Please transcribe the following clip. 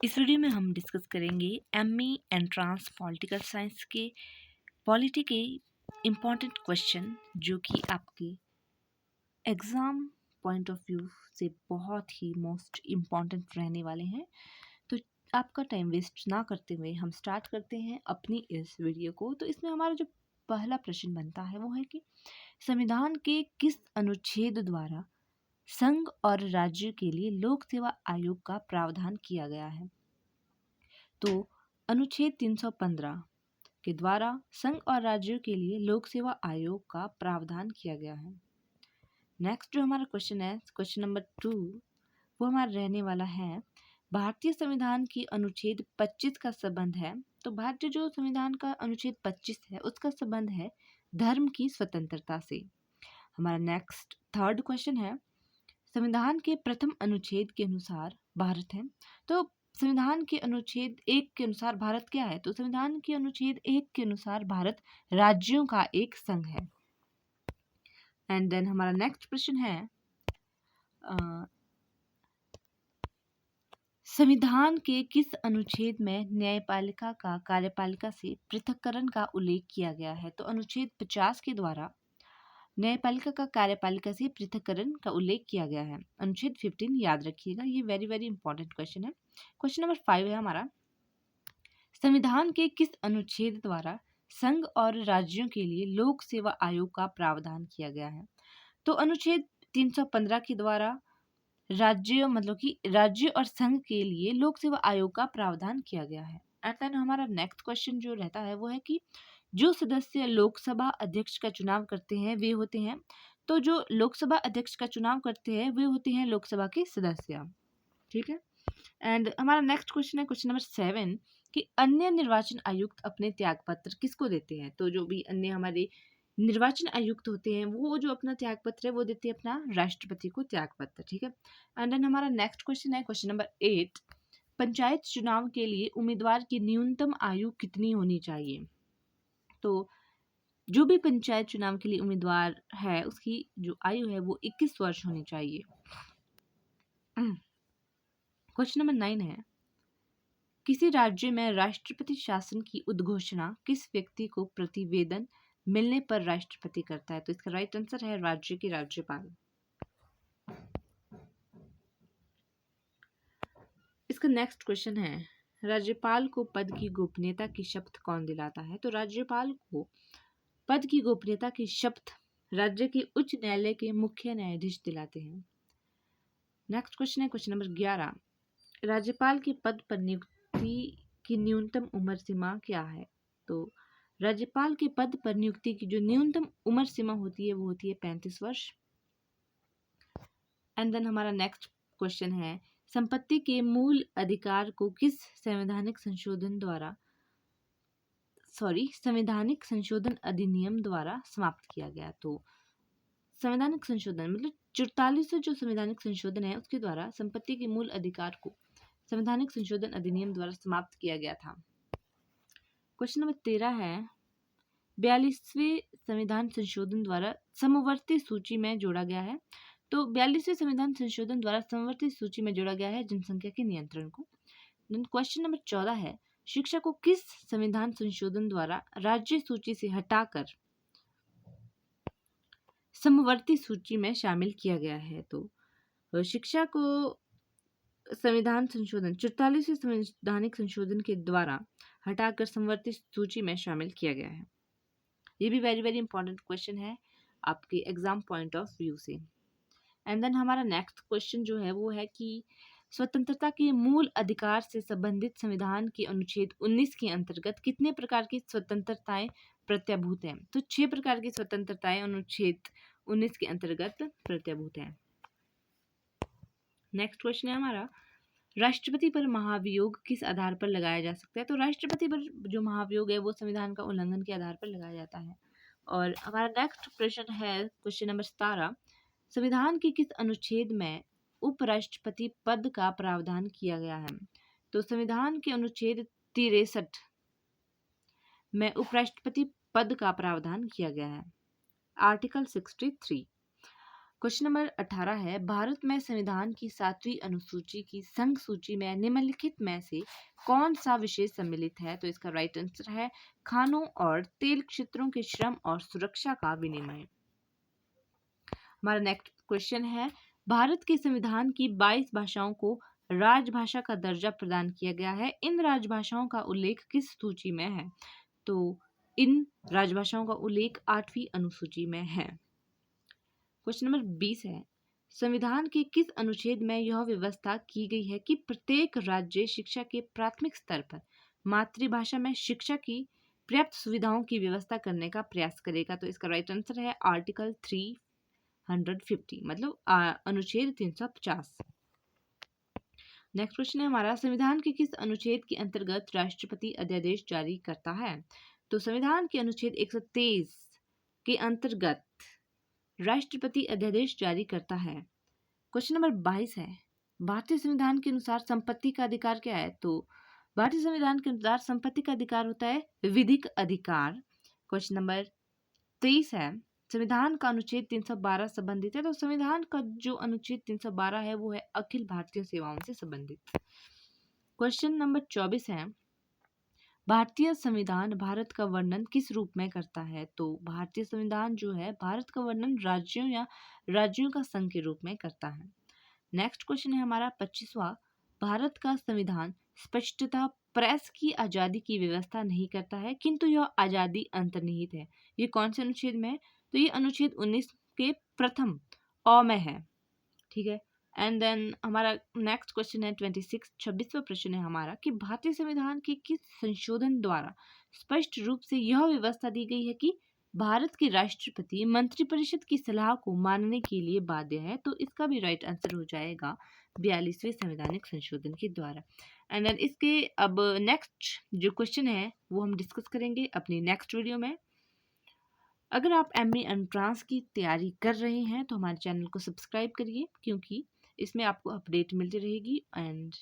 इस वीडियो में हम डिस्कस करेंगे एमए एंट्रांस पॉलिटिकल साइंस के पॉलिटी के इम्पॉर्टेंट क्वेश्चन जो कि आपके एग्ज़ाम पॉइंट ऑफ व्यू से बहुत ही मोस्ट इम्पॉर्टेंट रहने वाले हैं। तो आपका टाइम वेस्ट ना करते हुए हम स्टार्ट करते हैं अपनी इस वीडियो को। तो इसमें हमारा जो पहला प्रश्न बनता है वो है कि संविधान के किस अनुच्छेद द्वारा संघ और राज्य के लिए लोक सेवा आयोग का प्रावधान किया गया है? तो अनुच्छेद 315 के द्वारा संघ और राज्यों के लिए लोक सेवा आयोग का प्रावधान किया गया है। नेक्स्ट जो हमारा क्वेश्चन है, क्वेश्चन नंबर 2, वो हमारा रहने वाला है भारतीय संविधान की अनुच्छेद 25 का संबंध है। तो भारतीय जो संविधान का अनुच्छेद 25 है उसका संबंध है धर्म की स्वतंत्रता से। हमारा नेक्स्ट थर्ड क्वेश्चन है संविधान के प्रथम अनुच्छेद के अनुसार भारत है। तो संविधान के अनुच्छेद 1 के अनुसार भारत क्या है? तो संविधान के अनुच्छेद 1 के अनुसार भारत राज्यों का एक संघ है। एंड देन हमारा नेक्स्ट प्रश्न है संविधान के किस अनुच्छेद में न्यायपालिका का कार्यपालिका से पृथक्करण का उल्लेख किया गया है? तो अनुच्छेद 50 के द्वारा न्यायपालिका का कार्यपालिका से पृथक्करण का उल्लेख किया गया है। अनुच्छेद 15 याद रखिएगा, ये वेरी वेरी इंपॉर्टेंट क्वेश्चन है। क्वेश्चन नंबर 5 है हमारा संविधान के किस अनुच्छेद द्वारा संघ और राज्यों के लिए लोक सेवा आयोग का प्रावधान किया गया है? तो अनुच्छेद 315 के द्वारा राज्य मतलब कि राज्य और संघ के लिए लोक सेवा आयोग का प्रावधान किया गया है। एंड देन हमारा नेक्स्ट क्वेश्चन जो रहता है वो है कि जो सदस्य लोकसभा अध्यक्ष का चुनाव करते हैं वे होते हैं। तो जो लोकसभा अध्यक्ष का चुनाव करते हैं वे होते हैं लोकसभा के सदस्य। ठीक है। एंड हमारा नेक्स्ट क्वेश्चन है क्वेश्चन नंबर 7 कि अन्य निर्वाचन आयुक्त अपने त्यागपत्र किसको देते हैं? तो जो भी अन्य हमारे निर्वाचन आयुक्त होते हैं वो जो अपना त्यागपत्र है वो देते हैं अपना राष्ट्रपति को त्यागपत्र। ठीक है। एंड देन हमारा नेक्स्ट क्वेश्चन है क्वेश्चन नंबर 8 पंचायत चुनाव के लिए उम्मीदवार की न्यूनतम आयु कितनी होनी चाहिए? तो जो भी पंचायत चुनाव के लिए उम्मीदवार है उसकी जो आयु है वो 21 वर्ष होनी चाहिए। क्वेश्चन नंबर 9 है किसी राज्य में राष्ट्रपति शासन की उद्घोषणा किस व्यक्ति को प्रतिवेदन मिलने पर राष्ट्रपति करता है? तो इसका राइट आंसर है राज्य के राज्यपाल। इसका नेक्स्ट क्वेश्चन है राज्यपाल को पद की गोपनीयता की शपथ कौन दिलाता है? तो राज्यपाल को पद की गोपनीयता की शपथ राज्य के उच्च न्यायालय के मुख्य न्यायाधीश दिलाते हैं। नेक्स्ट क्वेश्चन है क्वेश्चन नंबर 11 राज्यपाल के पद पर नियुक्ति की न्यूनतम उम्र सीमा क्या है? तो राज्यपाल के पद पर नियुक्ति की जो न्यूनतम उम्र सीमा होती है वो होती है 35 वर्ष। एंड देन हमारा नेक्स्ट क्वेश्चन है संपत्ति के मूल अधिकार को किस संवैधानिक संशोधन अधिनियम द्वारा समाप्त किया गया? तो संवैधानिक संशोधन मतलब 44 जो संवैधानिक संशोधन है उसके द्वारा संपत्ति के मूल अधिकार को संवैधानिक संशोधन अधिनियम द्वारा समाप्त किया गया था। क्वेश्चन नंबर 13 है 42वें संविधान संशोधन द्वारा समवर्ती सूची में जोड़ा गया है। तो 42वें संविधान संशोधन द्वारा समवर्ती सूची में जोड़ा गया है जनसंख्या के नियंत्रण को। क्वेश्चन नंबर 14 है शिक्षा को किस संविधान संशोधन द्वारा राज्य सूची से हटाकर समवर्ती सूची में शामिल किया गया है? तो शिक्षा को संविधान संशोधन 44वें संवैधानिक संशोधन के द्वारा हटाकर समवर्ती सूची में शामिल किया गया है। ये भी वेरी वेरी इंपॉर्टेंट क्वेश्चन है आपके एग्जाम पॉइंट ऑफ व्यू से। एंड देन हमारा नेक्स्ट क्वेश्चन जो है वो है कि स्वतंत्रता के मूल अधिकार से संबंधित संविधान के अनुच्छेद 19 के अंतर्गत कितने प्रकार की स्वतंत्रताएं प्रत्याभूत हैं? तो 6 प्रकार की स्वतंत्रताएं अनुच्छेद 19 के अंतर्गत प्रत्याभूत हैं। नेक्स्ट क्वेश्चन है हमारा राष्ट्रपति पर महाभियोग किस आधार पर लगाया जा सकता है? तो राष्ट्रपति पर जो महाभियोग है वो संविधान का उल्लंघन के आधार पर लगाया जाता है। और हमारा नेक्स्ट प्रश्न है क्वेश्चन नंबर 17 संविधान के किस अनुच्छेद में उपराष्ट्रपति पद का प्रावधान किया गया है? तो संविधान के अनुच्छेद 63 में उपराष्ट्रपति पद का प्रावधान किया गया है, आर्टिकल 63। क्वेश्चन नंबर 18 है, भारत में संविधान की 7वीं अनुसूची की संघ सूची में निम्नलिखित में से कौन सा विषय सम्मिलित है? तो इसका राइट आंसर है खानों और तेल क्षेत्रों के श्रम और सुरक्षा का विनिमय। हमारा नेक्स्ट क्वेश्चन है, भारत के संविधान की 22 भाषाओं को राजभाषा का दर्जा प्रदान किया गया है। इन राजभाषाओं का उल्लेख किस सूची में है? तो इन राजभाषाओं का उल्लेख 8वीं अनुसूची में है। क्वेश्चन नंबर 20 है, संविधान के किस अनुच्छेद में यह व्यवस्था की गई है कि प्रत्येक राज्य शिक्षा के प्राथमिक स्तर पर मातृभाषा में शिक्षा की पर्याप्त सुविधाओं की व्यवस्था करने का प्रयास करेगा? तो इसका राइट आंसर है आर्टिकल 350, मतलब अनुच्छेद 350। नेक्स्ट क्वेश्चन है हमारा, संविधान के किस अनुच्छेद के अंतर्गत राष्ट्रपति अध्यादेश जारी करता है? तो संविधान के अनुच्छेद 123 के अंतर्गत राष्ट्रपति अध्यादेश जारी करता है। क्वेश्चन नंबर 22 है, भारतीय संविधान के अनुसार संपत्ति का अधिकार क्या है? तो भारतीय संविधान के अनुसार संपत्ति का अधिकार होता है विधिक अधिकार। क्वेश्चन नंबर 23 है, संविधान का अनुच्छेद 312 संबंधित है? तो संविधान का जो अनुच्छेद 312 है वो है अखिल भारतीय सेवाओं से संबंधित। क्वेश्चन नंबर 24 है, भारतीय संविधान भारत का वर्णन किस रूप में करता है? तो भारतीय संविधान जो है भारत का वर्णन राज्यों या राज्यों का संघ के रूप में करता है। नेक्स्ट क्वेश्चन है हमारा 25वां, भारत का संविधान स्पष्टतः प्रेस की आज़ादी की व्यवस्था नहीं करता है, किंतु यह आज़ादी अंतर्निहित है। ये कौन से अनुच्छेद में है? तो ये अनुच्छेद 19 के प्रथम अ में है। ठीक है। एंड देन हमारा नेक्स्ट क्वेश्चन है 26वां प्रश्न है हमारा कि भारतीय संविधान के किस संशोधन द्वारा स्पष्ट रूप से यह व्यवस्था दी गई है कि भारत के राष्ट्रपति मंत्रिपरिषद की सलाह को मानने के लिए बाध्य है? तो इसका भी राइट आंसर हो जाएगा 42वें संवैधानिक संशोधन के द्वारा। एंड देन इसके अब नेक्स्ट जो क्वेश्चन है वो हम डिस्कस करेंगे अपनी नेक्स्ट वीडियो में। अगर आप एमए एंट्रांस की तैयारी कर रहे हैं तो हमारे चैनल को सब्सक्राइब करिए, क्योंकि इसमें आपको अपडेट मिलती रहेगी। एंड